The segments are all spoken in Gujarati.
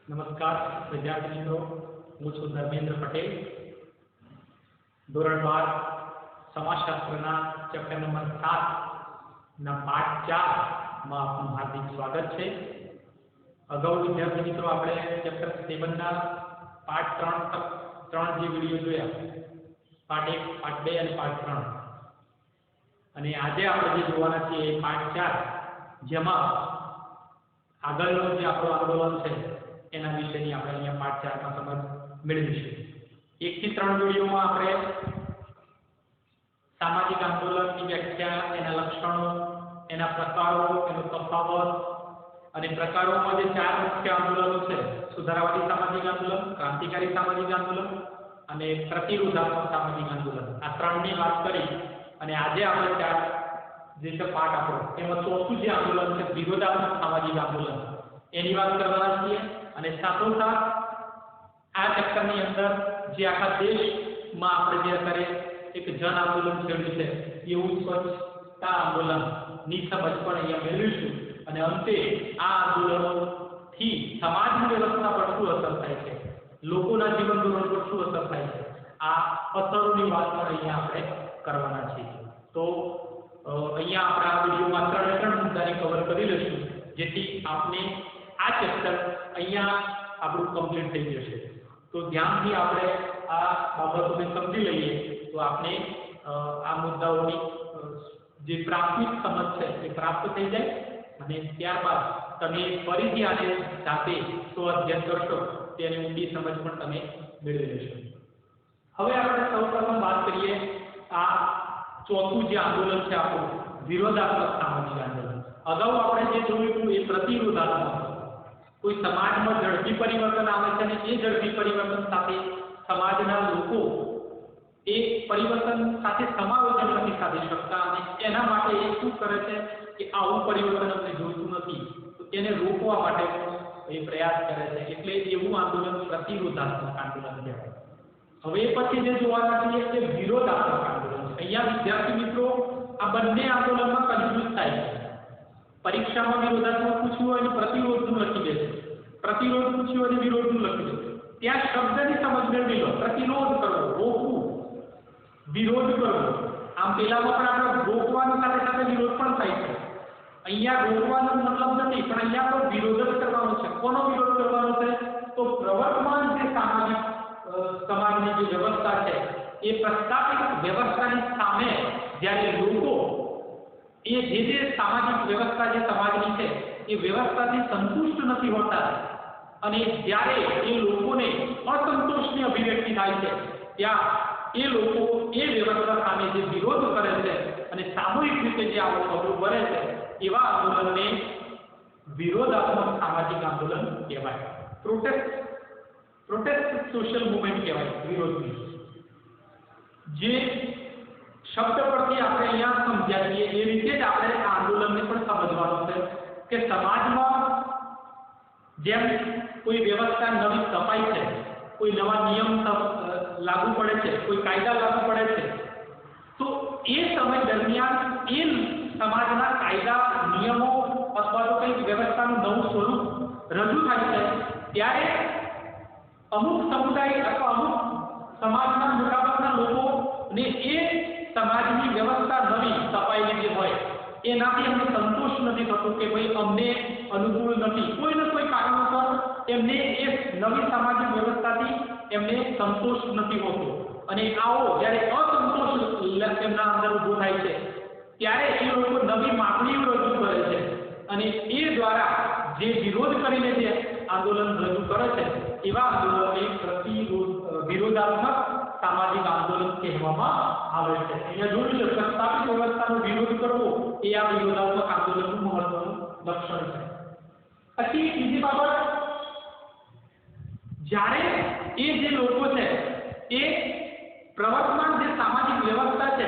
नमस्कार विद्यार्थी मित्रों, हूँ छू धर्मेन्द्र पटेल। धोरण 12 समाजशास्त्रना चैप्टर नंबर 7 ना पाठ 4 में आपનું हार्दिक स्वागत है। अगाऊ विद्यार्थी मित्रों આપણે ચેપ્ટર 7 ના પાઠ 3 તક 3 જે વિડિયો જોયા, પાઠ 1, પાઠ 2 અને પાઠ 3, અને આજે આપણે જે જોવાના છે એ પાઠ 4, જેમાં આગળનો જે આપણો આંદોલન છે એના વિશેની આપણે અહીંયા પાઠ 4 માં સમજ મેળવીશું। 1 થી 3 વિડિયોમાં આપણે સામાજિક આંદોલનની વ્યાખ્યા, એના લક્ષણો, એના પ્રકારો, એનો તફાવત અને પ્રકારોમાં જે 4 મુખ્ય આંદોલનો છે, સુધારાવાદી સામાજિક આંદોલન, ક્રાંતિકારી સામાજિક આંદોલન અને પ્રતિરોધાત્મક સામાજિક આંદોલન, આ ત્રણની વાત કરી અને આજે આપણે 4 જે છે પાઠ આપણો એમાં ચોથું જે આંદોલન છે વિરોધાત્મક સામાજિક આંદોલન, એની વાત કરવાના છીએ। અને સાથોસાથ આ ચેપ્ટરની અંદર જે આખા દેશમાં આપણે જે અત્યારે એક જન આંદોલન થયું છે એવું સ્વચ્છતા આંદોલનની સમજ પણ અહીંયા મેળવીશું। અને અંતે આ આંદોલનોથી સમાજની વ્યવસ્થા પર શું અસર થાય છે, લોકોના જીવન ધોરણ પર શું અસર થાય છે, આ અસરોની વાત પણ અહીંયા આપણે કરવાના છીએ। તો અહીંયા આપણે આ વિડીયોમાં 3 મુદ્દાને કવર કરી લઈશું, જેથી આપને આ ચેપ્ટર અહીંયા આપણું કમ્પ્લીટ થઈ જશે। તો ધ્યાનથી આપણે આ બાબતોને સમજી લઈએ તો આપણે આ મુદ્દાઓની જે પ્રાથમિક સમજ છે એ પ્રાપ્ત થઈ જાય અને ત્યારબાદ તમે ફરીથી આને જાતે સ્વ અધ્યયન કરશો તેની ઊંડી સમજ પણ તમે મેળવી લેશો। હવે આપણે સૌપ્રથમ વાત કરીએ આ ચોથું જે આંદોલન છે આપણું વિરોધાત્મક સામાજિક આંદોલન। અગાઉ આપણે જે જોયું એ પ્રતિરોધાત્મક, કોઈ સમાજમાં ઝડપી પરિવર્તન આવે છે અને એ ઝડપી પરિવર્તન સાથે સમાજના લોકો એ પરિવર્તન સાથે સમાયોજન નથી સાધી શકતા અને એના માટે એ શું કરે છે કે આવું પરિવર્તન અમને જોઈતું નથી તો તેને રોકવા માટે એ પ્રયાસ કરે છે, એટલે એવું આંદોલન પ્રતિરોધાત્મક આંદોલન કહેવાય। હવે પછી જે જોવાના છે તે વિરોધાત્મક આંદોલન છે। અહીંયા વિદ્યાર્થી મિત્રો આ બંને આંદોલનમાં કન્ફ્યુઝ થાય છે। પરીક્ષામાં વિરોધાત્મક પૂછ્યું હોય અને પ્રતિરોધનું લખી દે છે, પ્રતિરોધ પૂછ્યું હોય અને વિરોધનું લખી દે છે। ત્યાં શબ્દની સમજ મેળવી લો, પ્રતિરોધ કરવો, રોકવું, વિરોધ કરવો। આમ પેલામાં પણ આપણે રોકવાની સાથે સાથે વિરોધ પણ થાય છે। અહીંયા રોકવાનો મતલબ નથી, પણ અહીંયા તો વિરોધ જ કરવાનો છે। કોનો વિરોધ કરવાનો છે? તો પ્રવર્તમાન જે સામાજિક સમાજની જે વ્યવસ્થા છે એ પ્રસ્થાપિત વ્યવસ્થાની સામે જ્યારે લોકો એ જે સામાજિક વ્યવસ્થા જે સમાજની છે એ વ્યવસ્થાથી સંતુષ્ટ નથી હોતા અને જ્યારે એ લોકોને અસંતોષની અભિવ્યક્તિ થાય છે ત્યાં એ લોકો એ વ્યવસ્થા સામે જે વિરોધ કરે છે અને સામૂહિક રીતે જે આવો પગલું ભરે છે એવા આંદોલનને વિરોધાત્મક સામાજિક આંદોલન કહેવાય। પ્રોટેસ્ટ સોશિયલ મૂવમેન્ટ કહેવાય વિરોધની। જે શબ્દ પરથી આપણે અહીંયા સમજ્યા છીએ એ રીતે જ આપણે આ આંદોલનને પણ સમજવાનું છે કે સમાજમાં જેમ કોઈ વ્યવસ્થા નવી સ્થપાય છે, કોઈ નવા નિયમ લાગુ પડે છે, કોઈ કાયદા લાગુ પડે છે, તો એ સમય દરમિયાન એ સમાજના કાયદા, નિયમો અથવા તો કંઈક વ્યવસ્થાનું નવું સ્વરૂપ રજૂ થાય છે ત્યારે અમુક સમુદાય અથવા અમુક સમાજના મોટાભાગના લોકોને એ સમાજની વ્યવસ્થા નવી સ્થપાયેલી જે હોય એનાથી અમને સંતોષ નથી થતો કે ભાઈ અમને અનુકૂળ નથી, કોઈ ને કોઈ કારણોસર એમને એ નવી સામાજિક વ્યવસ્થાથી એમને સંતોષ નથી હોતો અને આવો જ્યારે અસંતોષ એમના અંદર ઊભો થાય છે ત્યારે એ લોકો નવી માંગણીઓ રજૂ કરે છે અને એ દ્વારા જે વિરોધ કરીને જે આંદોલન રજૂ કરે છે એવા આંદોલનને વિરોધાત્મક સામાજિક આંદોલન કહેવામાં આવે છે। અહીંયા જોઈ લો, પ્રસ્થાપિત વ્યવસ્થાનો વિરોધ કરવો એ આ વિરોધાત્મક આંદોલનનું મહત્વનું લક્ષણ છે। પછી બીજી બાબત, જ્યારે એ જે લોકો છે એ પ્રવર્તમાન જે સામાજિક વ્યવસ્થા છે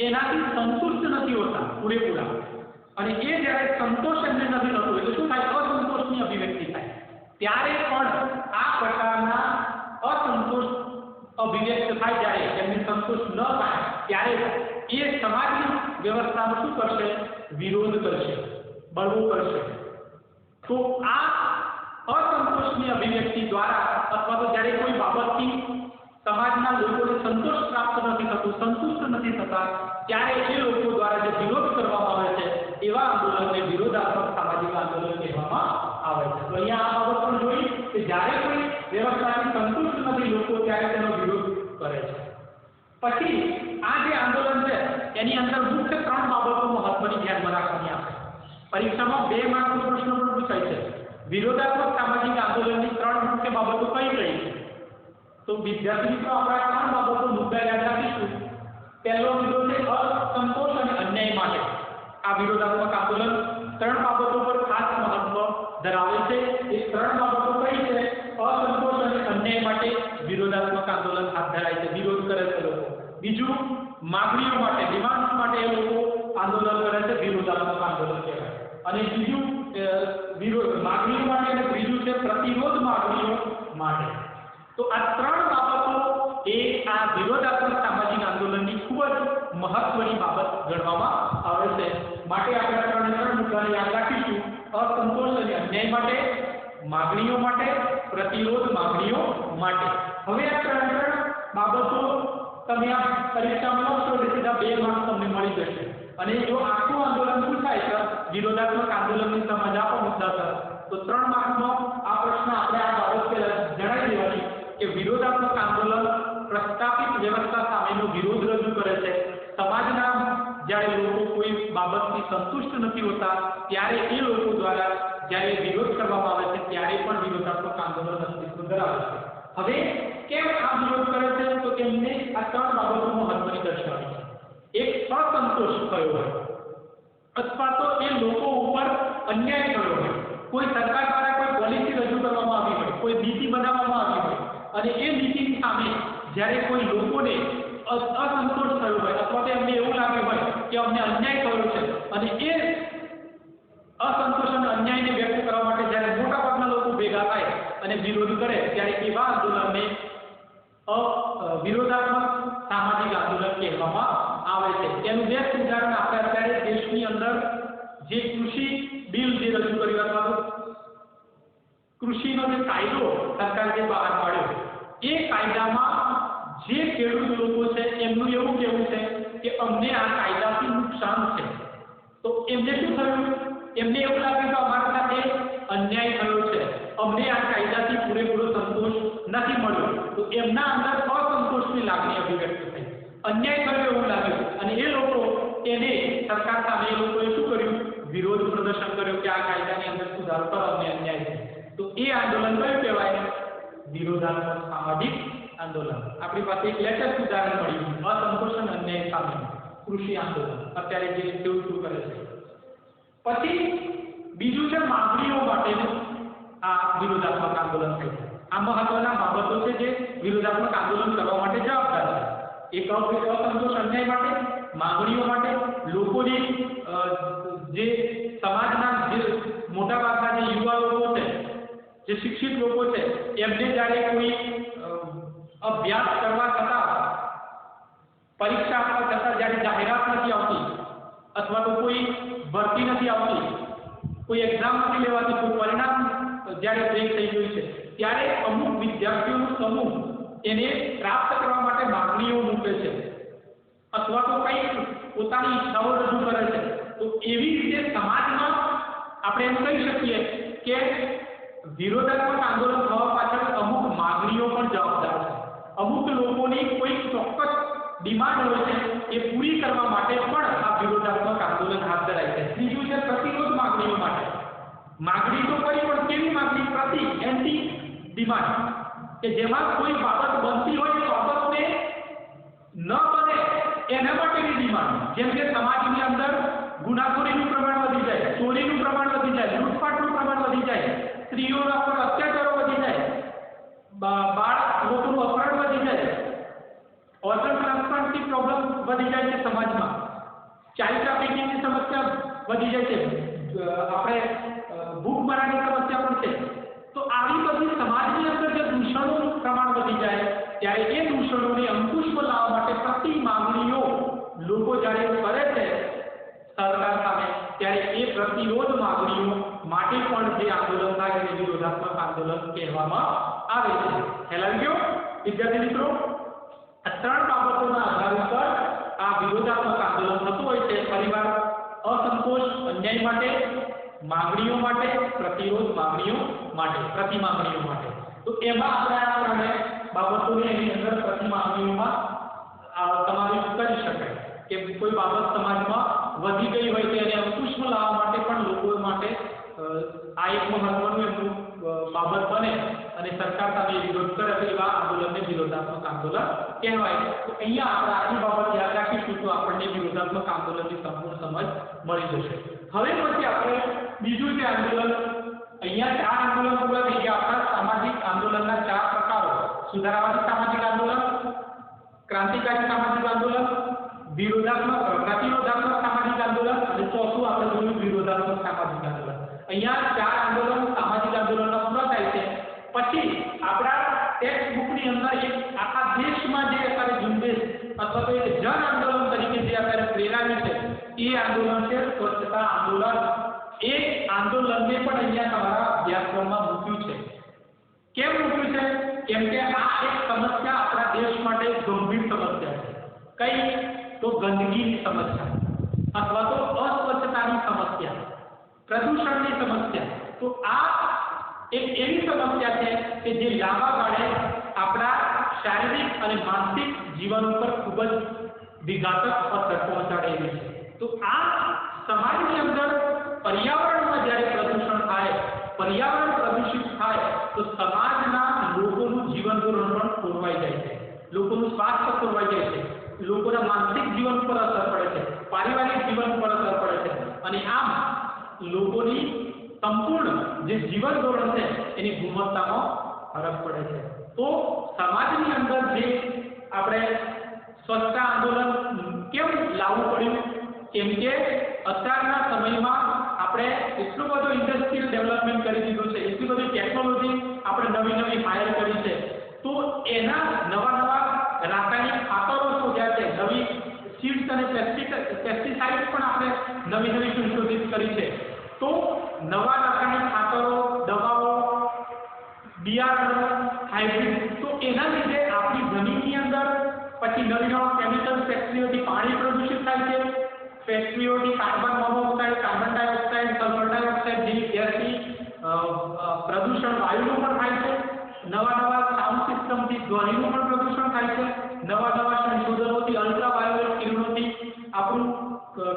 એનાથી સંતુષ્ટ નથી હોતા પૂરેપૂરા અને એ જ્યારે સંતોષ એમને નથી થતો એટલે શું થાય, અસંતોષની અભિવ્યક્તિ થાય, ત્યારે પણ આ પ્રકારના અસંતોષ અભિવ્યક્ત થાય જ્યારે એમને સંતોષ ન થાય ત્યારે એ સમાજની વ્યવસ્થાનો શું કરશે, વિરોધ કરશે, બળવો કરશે। તો આ असंतोषની અભિવ્યક્તિ દ્વારા અથવા તો જ્યારે કોઈ બાબતથી સમાજના લોકોને સંતોષ પ્રાપ્ત નથી થતું, સંતુષ્ટ નથી થતા, ત્યારે એ લોકો દ્વારા જે વિરોધ કરવામાં આવે છે એવા આંદોલનને વિરોધાત્મક સામાજિક આંદોલન કહેવામાં આવે છે. તો અહીંયા આ બાબત પણ જોઈ કે જ્યારે કોઈ વ્યવસ્થાથી સંતુષ્ટ નથી લોકો ત્યારે તેનો વિરોધ કરે છે. પછી આ જે આંદોલન છે એની અંદર મુખ્ય 3 બાબતો મહત્વની ધ્યાનમાં રાખવાની આવે. પરીક્ષામાં 2 માર્કનો પ્રશ્ન પણ પૂછાય છે. વિરોધાત્મક સામાજિક આંદોલનની 3 મુખ્ય બાબતો કઈ કઈ છે? તો વિદ્યાર્થી મિત્રો આપણે 3 બાબતો મુદ્દા યાદ રાખીશું. પહેલો મુદ્દો છે અસંતોષ અને અન્યાય માટે. આ વિરોધાત્મક આંદોલન 3 બાબતો પર ખાસ મહત્વ ધરાવે છે. એ 3 બાબતો કઈ છે? અસંતોષ અને અન્યાય માટે વિરોધાત્મક આંદોલન હાથ ધરાય છે, વિરોધ કરે છે લોકો. બીજું માંગણીઓ માટે, ડિમાન્ડ્સ માટે એ લોકો આંદોલન કરે છે, વિરોધાત્મક આંદોલન કહેવાય. અને બીજું વિરોધ માંગણીઓ માટે અને ત્રીજું છે પ્રતિરોધ માંગણીઓ માટે. તો આ 3 બાબતો એ આ વિરોધાત્મક સામાજિક આંદોલનની ખૂબ જ મહત્વની બાબત ગણવામાં આવે છે. માટે આપણે 3 મુદ્દાને યાદ રાખીશું: અસંતોષ અને અન્યાય માટે, માંગણીઓ માટે, પ્રતિરોધ માંગણીઓ માટે. હવે આ 3 બાબતો તમે આ પરીક્ષામાં લખશો એટલે સીધા 2 માર્ક તમને મળી જશે. અને જો આખું આંદોલન પૂછાય છે વિરોધાત્મક આંદોલનની સમજ આપો મુદ્દાસર, તો 3 માર્કનો આ પ્રશ્ન આપણે આ બાબત પહેલા જણાવી દેવાની કે વિરોધાત્મક આંદોલન પ્રસ્થાપિત વ્યવસ્થા સામેનો વિરોધ રજૂ કરે છે. સમાજના જ્યારે લોકો કોઈ બાબતથી સંતુષ્ટ નથી હોતા ત્યારે એ લોકો દ્વારા જ્યારે વિરોધ કરવામાં આવે છે ત્યારે પણ વિરોધાત્મક આંદોલન અસ્તિત્વ ધરાવે છે. હવે કેમ આ વિરોધ કરે છે? તો તેમને આ 3 બાબતો મહત્વની દર્શાવી છે. એક, અસંતોષ થયો હોય અથવા તો એ લોકો ઉપર અન્યાય થયો હોય, કોઈ સરકાર દ્વારા કોઈ પોલિસી રજૂ કરવામાં આવી હોય, કોઈ નીતિ બનાવવામાં આવી હોય અને એ નીતિની સામે જ્યારે કોઈ લોકોને અસંતોષ થયો હોય અથવા તો એમને એવું લાગ્યું હોય કે અમને અન્યાય થયો છે અને એ અસંતોષ અને અન્યાયને વ્યક્ત કરવા માટે જ્યારે મોટાભાગના લોકો ભેગા થાય અને વિરોધ કરે ત્યારે એવા આંદોલનને વિરોધાત્મક સામાજિક આંદોલન કહેવામાં આવે છે. તેનું બેસ્ટ ઉદાહરણ આપણે અત્યારે દેશની અંદર જે કૃષિ બિલ જે રજૂ કર્યું અથવા તો કૃષિનો જે કાયદો સરકાર જે બહાર પાડ્યો, એ કાયદામાં જે ખેડૂત લોકો છે એમનું એવું કહેવું છે કે અમને આ કાયદાથી નુકસાન છે. તો એમને શું થયું? એમને એવું લાગ્યું કે અમારા સાથે અન્યાય થયો છે, અમને આ કાયદાથી પૂરેપૂરો સંતોષ નથી મળ્યો. તો એમના અંદર અસંતોષની લાગણી અભિવ્યક્ત થઈ, અન્યાય થયો એવું લાગ્યું અને એ લોકો એને સરકાર સામે એ લોકોએ શું કર્યું? વિરોધ પ્રદર્શન કર્યો કે આ કાયદાની અંદર સુધારો કરો, અમને અન્યાય છે. તો એ આંદોલન કયું કહેવાય? વિરોધાત્મક સામાજિક આંદોલન. આપણી પાસે એક લેટેસ્ટ ઉદાહરણ મળ્યું અસંતોષ અને અન્યાય સામે કૃષિ આંદોલન, અત્યારે જે ખેડૂતો કરે છે. પછી બીજું છે માંગણીઓ માટેનું આ વિરોધાત્મક આંદોલન થાય છે. આ મહત્વના બાબતો છે જે વિરોધાત્મક આંદોલન કરવા માટે જવાબદાર છે. એક અસંતોષ અન્યાય માટે, માંગણીઓ માટે, લોકોની જે સમાજના જે મોટાભાગના જે યુવા લોકો છે, જે શિક્ષિત લોકો છે, એમને જ્યારે કોઈ અભ્યાસ કરવા છતાં, પરીક્ષા આપવા છતાં જ્યારે જાહેરાત નથી આવતી અથવા તો કોઈ ભરતી નથી આવતી, કોઈ એક્ઝામ નથી લેવાતી, કોઈ પરિણામ જ્યારે બ્રેક થઈ ગયું છે ત્યારે અમુક વિદ્યાર્થીઓનો સમૂહ એને પ્રાપ્ત કરવા માટે માંગણીઓ મૂકે છે અથવા તો કંઈક પોતાની ઈચ્છાઓ રજૂ કરે છે. તો એવી રીતે સમાજમાં આપણે એમ કહી શકીએ કે વિરોધાત્મક આંદોલન થવા પાછળ અમુક માંગણીઓ પણ જવાબદાર છે. અમુક લોકોની કોઈ ચોક્કસ ડિમાન્ડ હોય છે એ પૂરી કરવા માટે પણ આ વિરોધાત્મક આંદોલન હાથ ધરાય છે. ત્રીજું છે પ્રતિરોધ માંગણીઓ માટે. માંગણી તો કરી પણ કેવી માંગણી? એન્ટી ડિમાન્ડ, કે જેમાં કોઈ બાબત બનતી હોય તો બાબતને ન બને એના માટેની ડિમાન્ડ. જેમ કે સમાજની અંદર ગુનાખોરીનું પ્રમાણ વધી જાય, ચોરીનું પ્રમાણ વધી જાય, લૂંટફાટનું પ્રમાણ વધી જાય, સ્ત્રીઓના પર અત્યાચારો વધી જાય, બાળ લોકોનું અપહરણ વધી જાય, ઓર્ગન ટ્રાન્સપ્લાન્ટની પ્રોબ્લેમ વધી જાય છે સમાજમાં, ચાઇલ્ડ ટ્રાફિકિંગની સમસ્યા વધી જાય છે, આપણે ભૂખમરાની સમસ્યા પણ છે. તો આવી બધી સમાજની અંદર જે દૂષણોનું પ્રમાણ વધી જાય ત્યારે એ દૂષણોને અંકુશમાં લાવવા માટે પ્રતિ માંગણીઓ લોકો જ્યારે કરે છે સરકાર સામે, ત્યારે એ પ્રતિરોધ માંગણીઓ માટે પણ પણ જે આંદોલન થાય એને વિરોધાત્મક આંદોલન કહેવામાં આવે છે. ખ્યાલ આવી ગયો વિદ્યાર્થી મિત્રો? આ ત્રણ બાબતોના આધાર ઉપર આ વિરોધાત્મક આંદોલન થતું હોય છે. પરિવાર असंतोष अन्याय माटे, मांगणीओ माटे, प्रतिरोध मांगणीओ माटे, प्रति मांगणीओ माटे। तो एमां आपणे आ प्रमाणे बाबतोने एनी अंदर प्रति मांगणीओमां समावेश करी शकाय के कोई बाबत समाजमां वधी गई होय तो एने अंकुशमां लाववा माटे पण लोको माटे आ एक महत्वनुं एमनुं बाबत बने અને સરકાર સામે વિરોધ કરે એવા આંદોલનને વિરોધાત્મક આંદોલન કહેવાય. તો અહીંયા આપણે આની બાબત યાદ રાખીશું તો આપણને વિરોધાત્મક આંદોલનની સંપૂર્ણ સમજ મળી જશે. હવે પછી આપણે બીજું જે આંદોલન, અહીંયા ચાર આંદોલન પૂરા થઈ ગયા. આપણા સામાજિક આંદોલનના ચાર પ્રકારો: સુધારાવાદી સામાજિક આંદોલન, ક્રાંતિકારી સામાજિક આંદોલન, પ્રતિરોધાત્મક સામાજિક આંદોલન અને ચોથું આપણે જોયું વિરોધાત્મક સામાજિક આંદોલન. અહીંયા ચાર આંદોલન સામાજિક આંદોલનના પૂરા થાય છે. પછી આપણા ટેક્સ્ટ બુકની અંદર એક આખા દેશમાં જે અત્યારે ઝુંબેશ અથવા તો એક જન આંદોલન તરીકે જે અત્યારે પ્રેરાયું છે એ આંદોલન છે સ્વચ્છતા આંદોલન. એ આંદોલનને પણ અહીંયા તમારા અભ્યાસક્રમમાં મૂક્યું છે. કેમ મૂક્યું છે? કેમ કે આ એક સમસ્યા આપણા દેશ માટે ગંભીર સમસ્યા છે. કઈ? તો ગંદકીની સમસ્યા અથવા તો અસ્વચ્છતાની સમસ્યા, પ્રદૂષણની સમસ્યા. તો આ એક એવી સમસ્યા છે કે જે લાંબા ગાળે આપણા શારીરિક અને માનસિક જીવન ઉપર ખૂબ જ વિઘાતક અસર પહોંચાડે એવી છે. તો આ સમાજની અંદર પર્યાવરણમાં જ્યારે પ્રદૂષણ થાય, પર્યાવરણ પ્રદૂષિત થાય તો સમાજના લોકોનું જીવન ધોરણ પણ ખોરવાઈ જાય છે, લોકોનું સ્વાસ્થ્ય ખોરવાઈ જાય છે, લોકોના માનસિક જીવન પર અસર પડે છે, પારિવારિક જીવન પર અસર પડે છે અને આમ લોકોની સંપૂર્ણ જે જીવન ધોરણ છે એની ગુણવત્તામાં ફરક પડે છે. તો સમાજની અંદર જે આપણે સ્વચ્છતા આંદોલન કેમ લાવવું પડ્યું? કેમ કે અત્યારના સમયમાં આપણે એટલું બધું ઇન્ડસ્ટ્રીયલ ડેવલપમેન્ટ કરી દીધું છે, એટલી બધી ટેકનોલોજી આપણે નવી હાયર કરી છે. તો એના નવા રાસાયણિક ખાતરો શોધ્યા છે, નવી સીડ્સ અને પેસ્ટિસાઇડ્સ પણ આપણે નવી સંશોધિત કરી છે. તો નવા રાસાયણિક ખાતરો, દવાઓ, બિયારણો, હાઇબ્રિડ, તો એના લીધે આપણી જમીનની અંદર પછી નવા કેમિકલ ફેક્ટરીઓથી પાણી પ્રદૂષિત થાય છે, ફેક્ટરીઓથી carbon monoxide, carbon dioxide, sulphur dioxide જેવી ગેસથી પ્રદૂષણ વાયુનું પણ થાય છે, નવા સાઉન્ડ સિસ્ટમથી ધ્વનિનું પણ પ્રદૂષણ થાય છે, નવા સંશોધનોથી અલ્ટ્રાવાયોલેટ કિરણોથી આપણું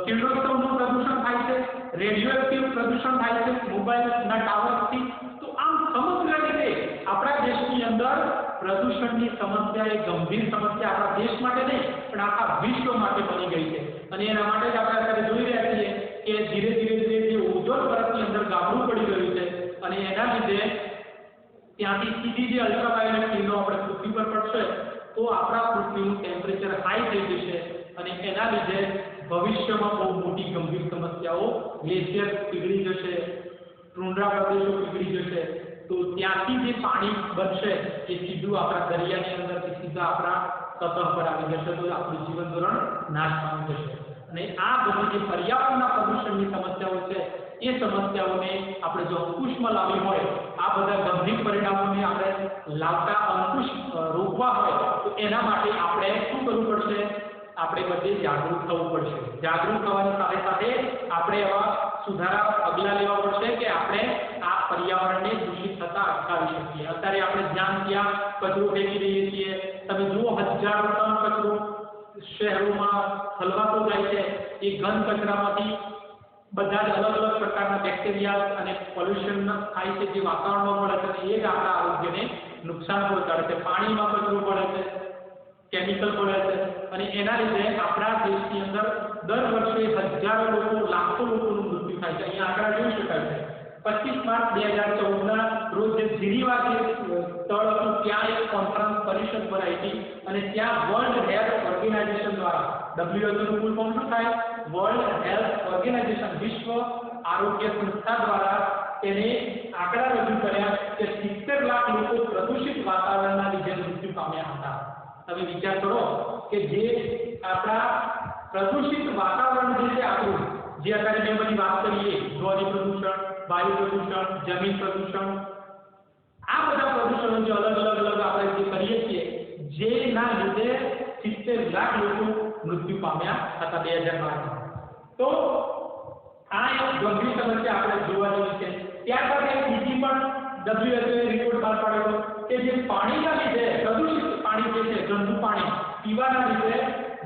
કિરણોત્સર્ગનું પ્રદૂષણ થાય છે, રેડિયો એક્ટિવ પ્રદૂષણ થાય છે, મોબાઈલના ટાવરથી. તો આમ સમગ્ર રીતે આપણા દેશની અંદર પ્રદૂષણની સમસ્યા એ ગંભીર સમસ્યા આપણા દેશ માટે નહીં પણ આખા વિશ્વ માટે બની ગઈ છે. અને એના માટે જ આપણે અત્યારે જોઈ રહ્યા છીએ કે ધીરે ધીરે જે ઓઝોન પરતની અંદર ગાબડું પડી રહ્યું છે અને એના લીધે ત્યાંથી સીધી જે અલ્ટ્રાવાયોલેટ કિરણો આપણે પૃથ્વી પર પડશે તો આપણા પૃથ્વીનું ટેમ્પરેચર હાઈ થઈ જશે અને એના લીધે ભવિષ્યમાં બહુ મોટી ગંભીર સમસ્યાઓ, ગ્લેશિયર પીગળી જશે, ટુંડ્રા પ્રદેશો પીગળી જશે. તો ત્યાંથી જે પાણી બનશે એ સીધું આપણા દરિયાની અંદરથી સીધા આપણા સતહ પર આવી જશે તો આપણું જીવન ધોરણ નાશ પામી જશે. અને આ બધી જે પર્યાવરણના પ્રદૂષણની સમસ્યાઓ છે એ સમસ્યાઓને આપણે જો અંકુશમાં લાવવી હોય, આ બધા ગંભીર પરિણામોને આપણે લાવતા અંકુશ રોકવા હોય તો એના માટે આપણે શું કરવું પડશે? આપણે બધે જાગૃત થવું પડશે. જાગૃત થવાની સાથે સાથે આપણે એવા સુધારા પગલાં લેવા પડશે કે આપણે આ પર્યાવરણને દૂષિત થતા અટકાવી શકીએ. અત્યારે આપણે જ્યાં ત્યાં કચરો ફેંકી દઈએ છીએ. તમે જુઓ હજારો ટન કચરો શહેરોમાં હલવાતો જાય છે. એ ઘન કચરામાંથી બધા જ અલગ અલગ પ્રકારના બેક્ટેરિયા અને પોલ્યુશન થાય છે જે વાતાવરણમાં મળે છે એ જ આપણા આરોગ્યને નુકસાન પહોંચાડે છે. પાણીમાં કચરો પડે છે, કેમિકલ પડે છે અને એના લીધે આપણા દેશની અંદર દર વર્ષે હજારો લોકો, લાખો લોકોનું મૃત્યુ થાય છે. અહીંયા આંકડા જોઈ શકાય છે. 25 માર્ચ 2014ના રોજ જે જીનીવા જે સ્થળ હતું ત્યાં એક કોન્ફરન્સ પરિષદ ભરાઈ હતી અને ત્યાં વર્લ્ડ હેલ્થ ઓર્ગેનાઇઝેશન દ્વારા, WHO નું ફૂલ ફોર્મ શું થાય? વર્લ્ડ હેલ્થ ઓર્ગેનાઇઝેશન, વિશ્વ આરોગ્ય સંસ્થા દ્વારા તેને આંકડા રજૂ કર્યા કે 70 લાખ લોકો પ્રદૂષિત વાતાવરણના લીધે મૃત્યુ પામ્યા હતા. તમે વિચાર કરો કે જે આપણા પ્રદૂષિત વાતાવરણ જે છે આપણું, જે અત્યારે મેં બધી વાત કરીએ, ધ્વનિ પ્રદૂષણ, વાયુ પ્રદૂષણ, જમીન પ્રદૂષણ, આ બધા પ્રદૂષણો જે અલગ આપણે જે કરીએ છીએ, જેના લીધે 70 લાખ લોકો મૃત્યુ પામ્યા હતા 2012માં. તો આ એક ગંભીર સમસ્યા આપણે જોવા જેવી છે. ત્યારબાદ એક બીજી પણ WHO રિપોર્ટ બહાર પાડ્યો કે જે પાણીના લીધે પ્રદૂષિત પાણી જે છે, ગંદુ પાણી પીવાના લીધે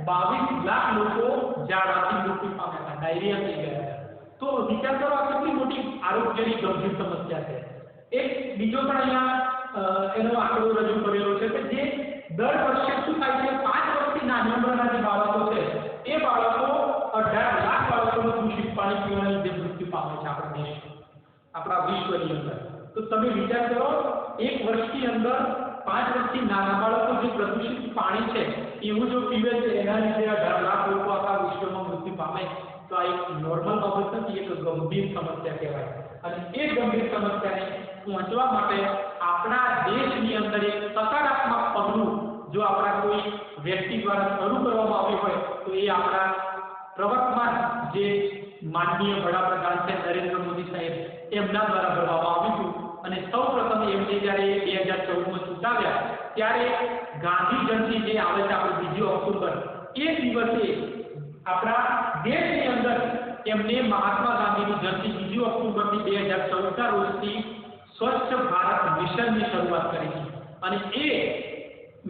22 લાખ લોકો ઝાડાથી મૃત્યુ પામ્યા હતા, ડાયરિયા થઈ ગયા હતા. તો વિચાર કરો આ કેટલી મોટી આરોગ્યની ગંભીર સમસ્યા છે. એક બીજો પણ અહીંયા એનો આંકડો રજૂ કરેલો છે કે જે દર વર્ષે શું થાય છે, 5 વર્ષથી નાની ઉંમરના જે બાળકો છે એ બાળકો 18 લાખ બાળકોનું દૂષિત પાણી પીવાના લીધે મૃત્યુ પામે છે આપણા દેશમાં, આપણા વિશ્વની અંદર. તો તમે વિચાર કરો, એક વર્ષની અંદર 5 વર્ષથી નાના બાળકો જે પ્રદૂષિત પાણી છે એવું જો પીવે છે, એના લીધે 18 લાખ લોકો આખા વિશ્વમાં મૃત્યુ પામે, તો આ એક નોર્મલ બાબત નથી, એક ગંભીર સમસ્યા કહેવાય. અને એ ગંભીર સમસ્યાને પહોંચવા માટે આપણા દેશની અંદર એક સકારાત્મક પગલું જો આપણા કોઈ વ્યક્તિ દ્વારા શરૂ કરવામાં આવ્યું હોય તો એ આપણા પ્રવર્તમાન જે માનનીય વડાપ્રધાન છે નરેન્દ્ર મોદી સાહેબ, એમના દ્વારા ભરવામાં આવ્યું હતું. અને સૌપ્રથમ એમને જ્યારે 2014માં ચૂંટાવ્યા ત્યારે ગાંધી જયંતિ જે આવે છે આપણે 2 ઓક્ટોબર, એ દિવસે આપણા દેશની અંદર એમને મહાત્મા ગાંધીની જયંતિ 2 ઓક્ટોબરથી 2014ના રોજથી સ્વચ્છ ભારત મિશનની શરૂઆત કરી છે. અને એ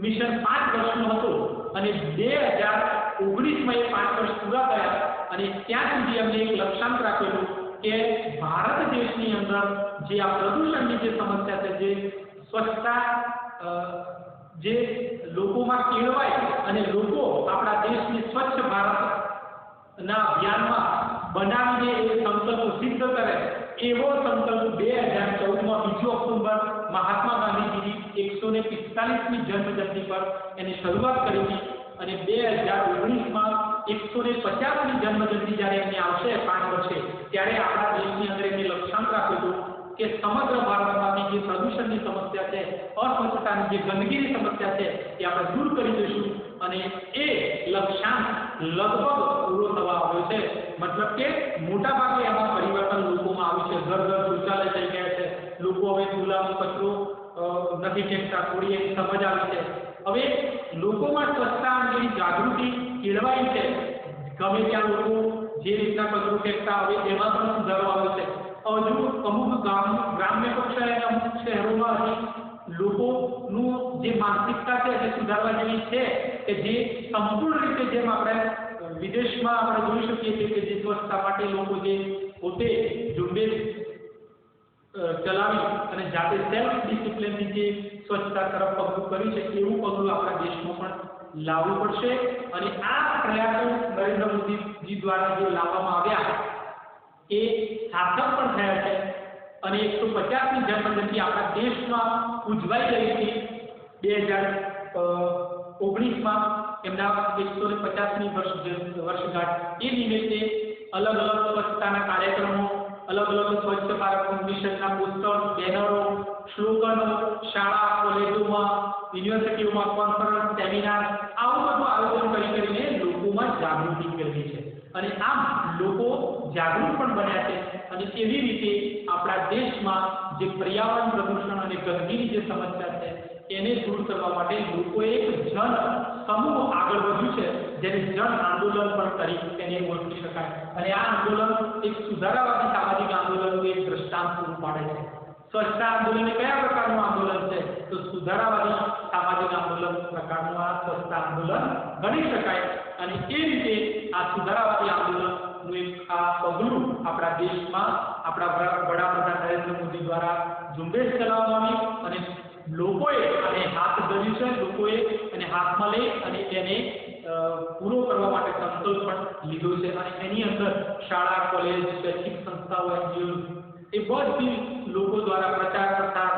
મિશન 5 વર્ષનું હતું અને 2019માં એ 5 વર્ષ પૂરા થયા અને ત્યાં સુધી એમને એક લક્ષ્યાંક રાખેલું કે ભારત દેશની અંદર જે આ પ્રદૂષણની જે સમસ્યા છે, જે સ્વચ્છતા જે લોકોમાં કેળવાય અને લોકો આપણા દેશને સ્વચ્છ ભારતના અભિયાનમાં બનાવીને એ સંકલ્પ સિદ્ધ કરે, એવો સંકલ્પ 2014માં 2 ઓક્ટોબર મહાત્મા ગાંધીજીની 145મી જન્મજયંતિ પર એની શરૂઆત કરી હતી. અને 2019માં 150મી જન્મજયંતિ જ્યારે એમની આવશે 5 વર્ષે, ત્યારે આપણા દેશની અંદર એમને લક્ષ્યાંક રાખ્યું હતું કે સમગ્ર ભારતમાંથી જે પ્રદૂષણની સમસ્યા છે, અસ્વચ્છતાની જે ગંદકીની સમસ્યા છે, એ આપણે દૂર કરી દઈશું. અને એ લક્ષ્યાંક લગભગ પૂરો થવા આવ્યો છે. મતલબ કે મોટા ભાગે એમાં પરિવર્તન લોકોમાં આવ્યું છે. ઘર ઘર શૌચાલય થઈ ગયા છે, લોકો હવે ચૂલાનો કચરો નથી ફેંકતા, થોડી એની સમજ આવી છે. હવે લોકોમાં સ્વચ્છતા અંગેની જાગૃતિ કેળવાઈ છે. ગમે ત્યાં લોકો જે રીતના કચરો ફેંકતા, હવે એમાં પણ સુધારો આવ્યો છે. હજુ અમુક ગ્રામ્ય કક્ષાએ અમુક શહેરોમાં હજી લોકોનું જે માનસિકતા છે તે સુધારવા જેવી છે કે જે સંપૂર્ણ રીતે, જેમ આપણે વિદેશમાં આપણે જોઈ શકીએ છીએ કે જે સ્વચ્છતા માટે લોકો જે પોતે ઝુંબેશ ચલાવી અને જાતે સેલ્ફ ડિસિપ્લિનથી જે સ્વચ્છતા તરફ પગલું કર્યું છે, એવું પગલું આપણા દેશમાં પણ લાવવું પડશે. અને આ પ્રયાસો નરેન્દ્ર મોદીજી દ્વારા જે લાવવામાં આવ્યા એ સાર્થક પણ થયા છે. અને 150મી જન્મજયંતિ આપણા દેશમાં ઉજવાઈ રહી હતી 2019માં એમના 150મી વર્ષગાંઠ. એ નિમિત્તે અલગ સ્વચ્છતાના કાર્યક્રમો, અલગ સ્વચ્છ ભારત મિશનના પોસ્ટર, બેનરો, સ્લોગનો શાળા, કોલેજોમાં, યુનિવર્સિટીઓમાં કોન્ફરન્સ, સેમિનાર, આવું બધું આયોજન કરીને લોકોમાં જાગૃતિ કેળવી છે. અને આમ લોકો જાગૃત પણ બન્યા છે. અને એવી રીતે આપણા દેશમાં જે પર્યાવરણ પ્રદૂષણ અને ગંદકીની જે સમસ્યા છે એને દૂર કરવા માટે લોકોએ એક જન સમૂહ આગળ વધ્યું છે, જેને જન આંદોલન પણ તરીકે ઓળખી શકાય. અને આ આંદોલન એક સુધારાવાદી સામાજિક આંદોલનનું એક દ્રષ્ટાંત પૂરું પાડે છે. સ્વચ્છતા આંદોલન એ કયા પ્રકારનું આંદોલન છે? તો સુધારાવાદી સામાજિક આંદોલન પ્રકારનું આ સ્વચ્છતા આંદોલન ગણી શકાય. અને એ રીતે આ સુધારાવાદી આંદોલનનું એક આ પગલું આપણા દેશમાં આપણા વડાપ્રધાન નરેન્દ્ર મોદી દ્વારા ઝુંબેશ ચલાવવામાં આવી અને લોકોએ આને હાથ ધર્યું છે. લોકોએ એને હાથમાં લઈ અને તેને પૂરો કરવા માટે સંકલ્પ પણ લીધો છે. અને એની અંદર શાળા, કોલેજ, શૈક્ષણિક સંસ્થાઓ, એનજીઓ એ બધી લોકો દ્વારા પ્રચાર પ્રસાર,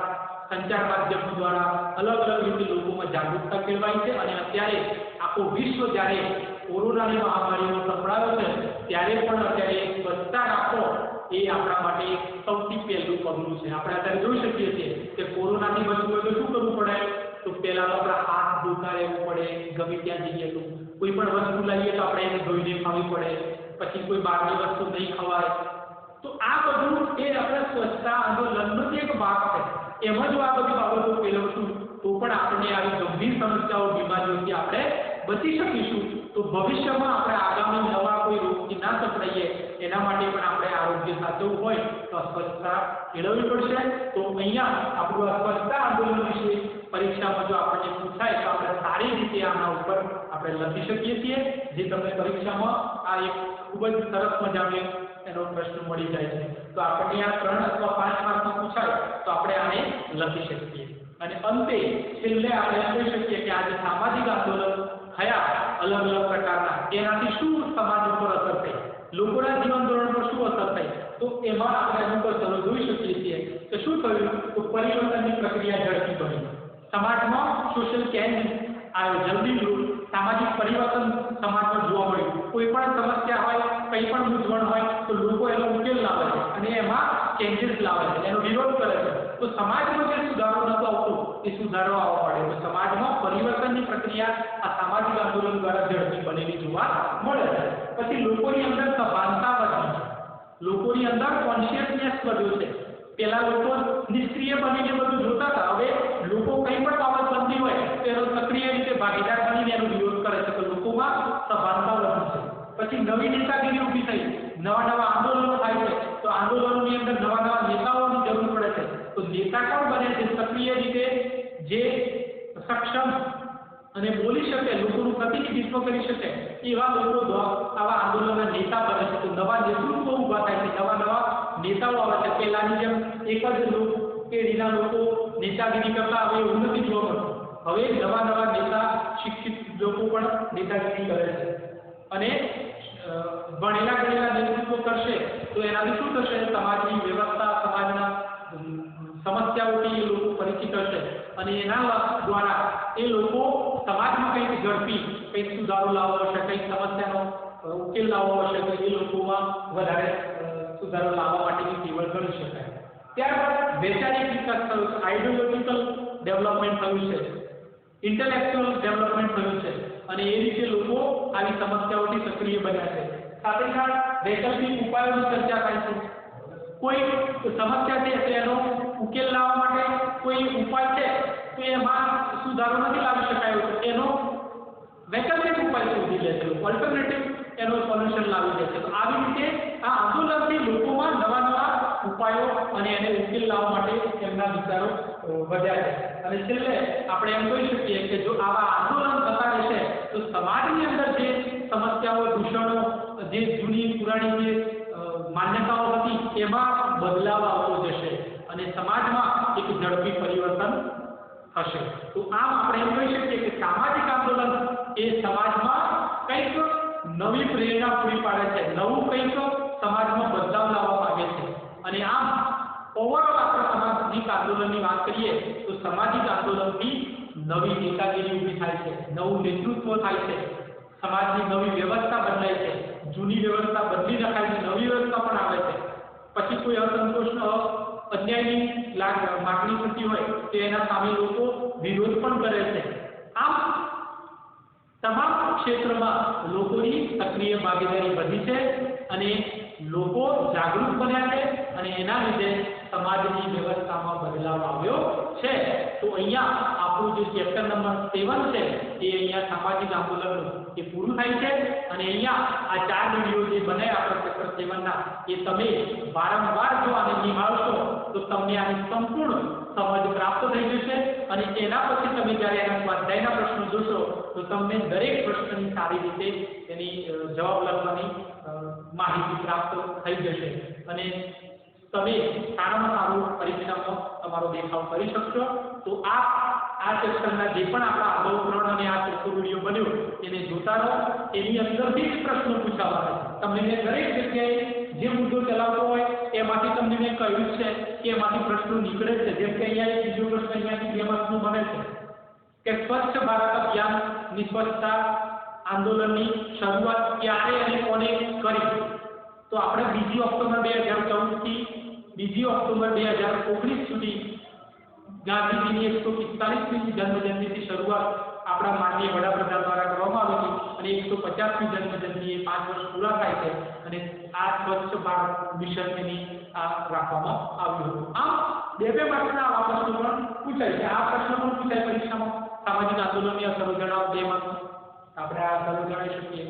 સંચાર માધ્યમો દ્વારા અલગ રીતે લોકોમાં જાગૃતતા કેળવાય છે. અને અત્યારે આખો વિશ્વ જ્યારે કોરોનાની મહામારીનો સંભળાયો છે ત્યારે પણ અત્યારે સ્વચ્છતા રાખો એ આપણા માટે સૌથી પહેલું પગલું છે. આપણે અત્યારે જોઈ શકીએ છીએ કે કોરોનાથી બચવું હોય તો શું કરવું પડે? તો પહેલા તો આપણા હાથ ધોતા રહેવું પડે. ગમે ત્યાં જઈએ તો કોઈ પણ વસ્તુ લઈએ તો આપણે એને ધોઈને ખાવી પડે. પછી કોઈ બહારની વસ્તુ નહીં ખવાય. તો આ બધું એ આપણા સ્વચ્છતા આંદોલનનો જ એક ભાગ છે. એમ જ આ બધી બાબતો પેલવશું તો પણ આપણે આવી ગંભીર સમસ્યાઓ બીમારીઓથી આપણે બચી શકીશું. તો ભવિષ્યમાં આપણે આગામી નવા કોઈ રોગથી ના સંકળાઈએ એના માટે પણ આપણે આરોગ્ય સાચવવું હોય તો સ્વચ્છતા કેળવવી પડશે. તો અહીંયા આપણું આ સ્વચ્છતા આંદોલન વિશે પરીક્ષામાં જો આપણને પૂછાય તો આપણે સારી રીતે આના ઉપર આપણે લખી શકીએ છીએ, જે તમને પરીક્ષામાં આ એક ખૂબ જ સરસ મજાનો એનો પ્રશ્ન મળી જાય છે. તો આપણને આ 3 અથવા 5 માર્કમાં પૂછાય તો આપણે આને લખી શકીએ. અને અંતે છેલ્લે આપણે એમ કહી શકીએ કે આજે સામાજિક આંદોલન થયા અલગ અલગ પ્રકારના, એનાથી શું સમાજ ઉપર અસર થઈ, લોકોના જીવન ધોરણ પર શું અસર થઈ, તો એમાં આપણે એનું પર ચલો જોઈ શકીએ છીએ કે શું થયું. તો પરિવર્તનની પ્રક્રિયા ઝડપી બની, સમાજમાં સોશિયલ ચેન્જ આવ્યો, જલ્દી સામાજિક પરિવર્તન સમાજમાં જોવા મળ્યું. કોઈ પણ સમસ્યા હોય, કંઈ પણ મૂંઝવણ હોય તો લોકો એનો ઉકેલ લાવે છે અને એમાં ચેન્જીસ લાવે છે, એનો વિરોધ કરે છે. તો સમાજમાં જે સુધારો નતો આવતો એ સુધારો આવવા માંડ્યો. તો સમાજમાં પરિવર્તનની પ્રક્રિયા આ સામાજિક આંદોલન દ્વારા ઝડપી બનેલી જોવા મળે છે. પછી લોકોની અંદર સભાનતા વધી છે, લોકોની અંદર કોન્શિયસનેસ વધ્યો છે. પેલા લોકો નિષ્ક્રિય બનીને બધું જોતા હતા, હવે લોકો કંઈ પણ બાબત બનતી હોય તો એનો સક્રિય રીતે ભાગીદાર બનીને એનો વિરોધ કરે છે. તો લોકોમાં સભાનતા વધી છે. પછી નવી નેતાગીરી ઊભી થઈ, નવા નવા આંદોલનો થાય છે. તો આંદોલનની અંદર નવા નવા નેતાઓની જરૂર પડે છે. તો નેતા કોણ બને છે? સક્રિય રીતે જે સક્ષમ અને બોલી શકે, લોકોનું પ્રતિનિધિત્વ કરી શકે એવા લોકો આવા આંદોલનના નેતા બને છે. તો નવા નેતૃત્વ ઊભા થાય છે, નવા નવા નેતાઓ આવે છે. પહેલાની જેમ એક જ પેઢીના લોકો નેતાગીરી કરતા હવે એવું નથી જોવા મળતું. હવે નવા નવા નેતા, શિક્ષિત લોકો પણ નેતાગીરી કરે છે અને ભણેલા ગણેલા નેતૃત્વ કરશે તો એનાથી શું થશે? સમાજની વ્યવસ્થા, સમાજના સમસ્યાઓથી એ લોકો પરિચિત હશે અને એના દ્વારા એ લોકો સમાજમાં કંઈક ઝડપી કંઈક સુધારો લાવવો હશે, કંઈક સમસ્યાનો ઉકેલ લાવવો હશે તો એ લોકોમાં વધારે સુધારો લાવવા માટેની તીવ્ર ગણી શકાય. ત્યારબાદ વૈચારિક વિકાસ થયો છે, આઈડિયોલોજીકલ ડેવલપમેન્ટ થયું છે, ઇન્ટેલેક્ચ્યુઅલ ડેવલપમેન્ટ થયું છે અને એ રીતે લોકો આવી સમસ્યાઓથી સક્રિય બન્યા છે. સાથે સાથે વૈકલ્પિક ઉપાયોની ચર્ચા થાય છે. કોઈ સમસ્યા છે તો એનો ઉકેલ લાવવા માટે કોઈ ઉપાય છે તો એમાં સુધારો નથી લાવી શકાયો, એનો વૈકલ્પિક ઉપાય શોધી લે છે, ઓલ્ટરનેટિવ એનો સોલ્યુશન લાવી દે છે. તો આવી રીતે આ આંદોલનથી લોકોમાં નવા નવા ઉપાયો અને એને ઉકેલ લાવવા માટે એમના વિચારો વધ્યા છે. અને છેલ્લે આપણે એમ કહી શકીએ કે જો આવા આંદોલન થતા રહેશે તો સમાજની અંદર જે સમસ્યાઓ, દૂષણો, જે જૂની પુરાણી જે માન્યતાઓ હતી એમાં બદલાવ આવતો જશે અને સમાજમાં એક ઝડપી પરિવર્તન થશે. તો આમ આપણે એમ કહી શકીએ કે સામાજિક આંદોલન એ સમાજમાં કંઈક નવી પ્રેરણા પૂરી પાડે છે, નવું કંઈક સમાજમાં બદલાવ લાવવા માંગે છે. અને આમ ઓવરઓલ આપણે સામાજિક આંદોલનની વાત કરીએ તો સામાજિક આંદોલનથી નવી નેતાગીરી ઊભી થાય છે, નવું નેતૃત્વ થાય છે, સમાજની નવી વ્યવસ્થા બદલાય છે, જૂની વ્યવસ્થા બદલી નખાય છે, નવી વ્યવસ્થા પણ આવે છે. પછી કોઈ અસંતોષનો અન્યાયની માગણી થતી હોય તો એના સામે લોકો વિરોધ પણ કરે છે. આમ તમામ ક્ષેત્રમાં લોકોની સક્રિય ભાગીદારી વધી છે અને લોકો જાગૃત બન્યા છે અને એના લીધે સમાજની વ્યવસ્થામાં બદલાવ આવ્યો છે. તો અહીંયા આપણું જે ચેપ્ટર નંબર 7 છે એ અહીંયા સામાજિક આંદોલન એ પૂરું થાય છે અને અહીંયા આ 4 વિડિયો જે બનાવ્યા આપણે ચેપ્ટર 7 ના એ તમે વારંવાર જો આને નિહાળશો તો તમને આની સંપૂર્ણ સમજ પ્રાપ્ત થઈ જશે અને એના પછી તમે જ્યારે એના સ્વાધ્યાયના પ્રશ્નો જોશો તો તમને દરેક પ્રશ્નની સારી રીતે એની જવાબ લખવાની માહિતી પ્રાપ્ત થઈ જશે અને તમે સારામાં સારું પરીક્ષામાં તમારો દેખાવ કરી શકશો. તો આ ચેપ્ટરના જે પણ આપણા અગાઉ 3 અને આ ચોથો વિડીયો બન્યો એને જોતા રહો. એની અંદરથી જ પ્રશ્નો પૂછાવાના છે. તમને મેં દરેક જગ્યાએ જે મુદ્દો ચલાવતો હોય એમાંથી તમને મેં કહ્યું છે કે એમાંથી પ્રશ્નો નીકળે છે. જેમ કે અહીંયા એક બીજો પ્રશ્ન અહીંયાથી 2 માર્કનો બને છે કે સ્વચ્છ ભારત અભિયાનની સ્વચ્છતા આંદોલનની શરૂઆત ક્યારે અને કોને કરી? તો આપણે 2 ઓક્ટોબર 2014 થી 2 ઓક્ટોબર 2019 સુધી ગાંધીજીની 145મી જન્મજયંતિથી શરૂઆત આપણા માનનીય વડાપ્રધાન દ્વારા કરવામાં આવી હતી અને 150મી જન્મજયંતિ એ 5 વર્ષ પૂરા થાય છે અને આ સ્વચ્છ ભારત મિશન એની આ રાખવામાં આવ્યું હતું. આમ બે માર્કના આવા પ્રશ્નો પણ પૂછાય છે. આ પ્રશ્ન પણ પૂછાય પરીક્ષામાં, સામાજિક આંદોલનની અસરો જણાવો 2 માર્ક આપણે આ અસરો જણાવી શકીએ.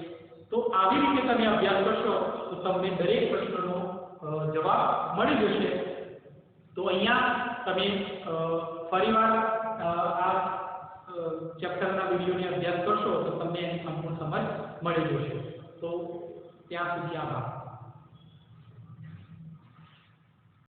તો આવી રીતે તમે અભ્યાસ કરશો તો તમને દરેક પ્રશ્નનો જવાબ મળી જશે. તો અહીંયા તમે ફરીવાર આ ચેપ્ટરના વિડીયોને અભ્યાસ કરશો તો તમને એની સંપૂર્ણ સમજ મળી જશે. તો ત્યાં સુધી આભાર.